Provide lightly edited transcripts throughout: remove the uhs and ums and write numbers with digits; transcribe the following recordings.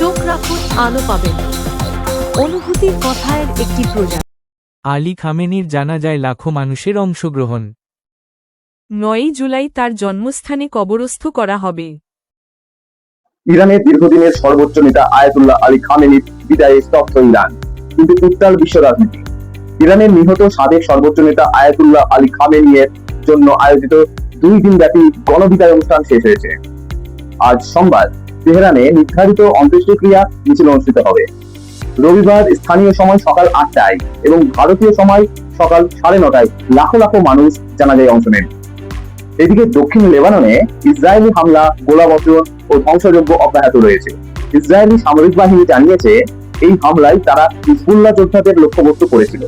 চোখ রাখুন, আলো পাবেন। অনুভূতির কথার একটি প্রজা। আলী খামেনির জানাজায় লাখো মানুষের অংশগ্রহণ। 9 জুলাই তার জন্মস্থানে কবরস্থ করা হবে। ইরানের দীর্ঘদিনের সর্বোচ্চ নেতা আয়াতুল্লাহ আলী খামেনির বিদায়ে স্তব্ধ ইরান, কিন্তু উত্তাল বিশ্ব রাজনীতি। ইরানের নিহত সাবেক সর্বোচ্চ নেতা আয়াতুল্লাহ আলী খামেনির জন্য আয়োজিত 2 দিন ব্যাপী গণবিদায় অনুষ্ঠান শেষ হয়েছে। আজ সোমবার তেহরানে নির্ধারিত অন্ত্যেষ্টিক্রিয়া মিছিল অনুষ্ঠিত হবে। রবিবার স্থানীয় সময় সকাল 8টায় এবং ভারতীয় সময় সকাল 9:30টায় লাখো লাখো মানুষ জানাজায় অংশ নেন। এদিকে দক্ষিণ লেবাননে ইসরায়েলি হামলা, গোলাবর্ষণ ও ধ্বংসযজ্ঞ অব্যাহত রয়েছে। ইসরায়েলি সামরিক বাহিনী জানিয়েছে এই হামলায় তারা হিজবুল্লাহ যোদ্ধাদের লক্ষ্যবস্তু করেছিল।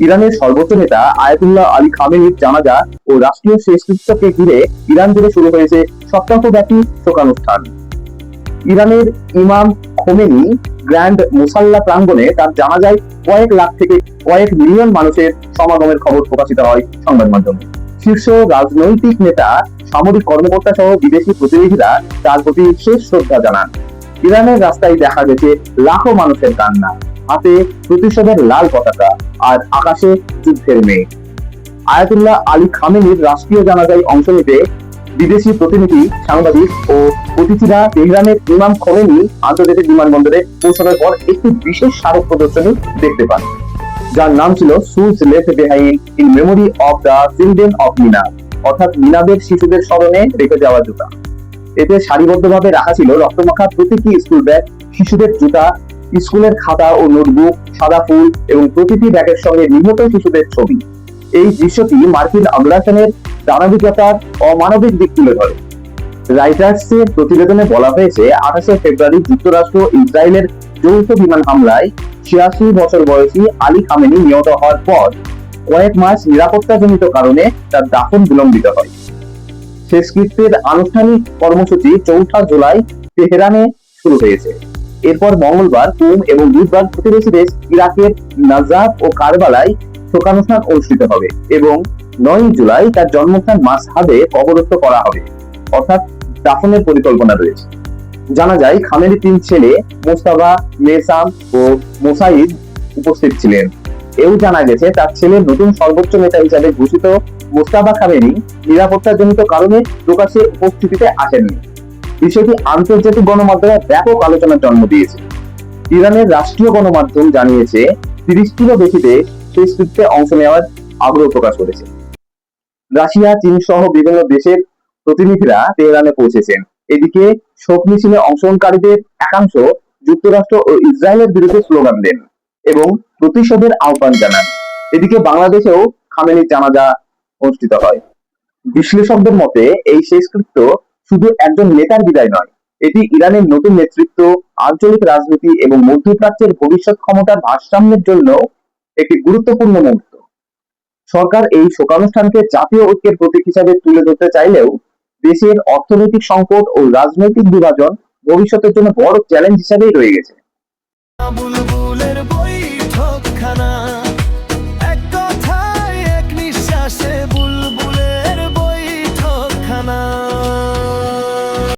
ইরানের সর্বোচ্চ নেতা আয়াতুল্লাহ আলী খামেনির জানাজা ও রাষ্ট্রীয় শেষকৃত্যকে ঘিরে ইরান জুড়ে শুরু হয়েছে সপ্তাহব্যাপী শোকানুষ্ঠান। ইরানের ইমাম খোমেনি গ্র্যান্ড মুসাল্লা প্রাঙ্গণে তার জানাজায় কয়েক লাখ থেকে কয়েক মিলিয়ন মানুষের সমাগমের খবর প্রকাশিত হয় সংবাদ মাধ্যমে। শীর্ষ রাজনৈতিক নেতা, সামরিক কর্মকর্তা সহ বিদেশি প্রতিনিধিরা তার প্রতি শেষ শ্রদ্ধা জানান। ইরানের রাস্তায় দেখা গেছে লাখো মানুষের কান্না, হাতে প্রতিশোধের লাল পতাকা আর আকাশে যুদ্ধের মেঘ। আয়াতুল্লাহ আলী খামেনির রাষ্ট্রীয় জানাজায় অংশ নিতে বিদেশি প্রতিনিধি, সাংবাদিক ও অতিথিরা তেহরানের ইমাম খোমেনি আন্তর্জাতিক বিমানবন্দরে পৌঁছানোর পর একটি বিশেষ স্মারক প্রদর্শনী দেখতে পান, যার নাম ছিল shoes left behind in memory of the children of Minab, অর্থাৎ মিনাবের শিশুদের স্মরণে রেখে যাওয়া জুতা। এতে সারিবদ্ধভাবে রাখা ছিল রক্তমাখা প্রতীকী স্কুল ব্যাগ, শিশুদের জুতা, স্কুলের খাতা ও নোটবুক, সাদা ফুল এবং প্রতিটি ব্যাগের সঙ্গে নিহত শিশুদের ছবি। এই দৃশ্যটি মার্কিন আগ্রাসনের দানবিকতার অমানবিক দিক তুলে ধরে। রাইটার্সের প্রতিবেদনে বলা হয়েছে, 28 ফেব্রুয়ারি যুক্তরাষ্ট্র ইসরায়েলের যৌথ বিমান হামলায় 86 বছর বয়সী আলী খামেনি নিহত হওয়ার পর কয়েক মাস নিরাপত্তাজনিত কারণে তার দাফন বিলম্বিত হয়। শেষকৃত্যের আনুষ্ঠানিক কর্মসূচি 4 জুলাই তেহরানে শুরু হয়েছে। এরপর মঙ্গলবার কুম এবং বুধবার প্রতিবেশী দেশ ইরাকের নাজাফ ও কারবালায় শোকানুষ্ঠান অনুষ্ঠিত হবে এবং 9 জুলাই তার জন্মস্থান মাসহাদে কবরস্থ করা হবে, অর্থাৎ দাফনের পরিকল্পনা রয়েছে। জানা যায় খামেনির 3 ছেলে মোস্তাফা, মেসাম ও মোসাইদ উপস্থিত ছিলেন। এও জানা গেছে তার ছেলে নতুন সর্বোচ্চ নেতা হিসাবে ঘোষিত মোস্তাফা খামেনি নিরাপত্তাজনিত কারণে প্রকাশ্যে উপস্থিতিতে আসেননি। বিষয়টি আন্তর্জাতিক গণমাধ্যমে ব্যাপক আলোচনার জন্ম দিয়েছে। ইরানের রাষ্ট্রীয় গণমাধ্যম জানিয়েছে 30টিরও বেশি দেশ শেষকৃত্যে অংশ নেওয়ার আগ্রহ প্রকাশ করেছে। রাশিয়া, চীন সহ বিভিন্ন দেশের প্রতিনিধিরা তেহরানে পৌঁছেছেন। এদিকে শোক মিছিলে অংশগ্রহণকারীদের একাংশ যুক্তরাষ্ট্র ও ইসরায়েলের বিরুদ্ধে স্লোগান দেন এবং প্রতিশোধের আহ্বান জানান। এদিকে বাংলাদেশেও খামেনির জানাজা অনুষ্ঠিত হয়। বিশ্লেষকদের মতে এই শেষকৃত্য শুধু একজন নেতার বিদায় নয়, এটি ইরানের নতুন নেতৃত্ব, আঞ্চলিক রাজনীতি এবং মধ্যপ্রাচ্যের ভবিষ্যৎ ক্ষমতার ভারসাম্যের জন্য একটি গুরুত্বপূর্ণ মুহূর্ত। সরকার এই শোকানুষ্ঠানকে জাতীয় ঐক্যের প্রতীক হিসাবে তুলে ধরতে চাইলেও দেশের অর্থনৈতিক সংকট ও রাজনৈতিক বিভাজন ভবিষ্যতের জন্য বড় চ্যালেঞ্জ হিসাবেই রয়ে গেছে।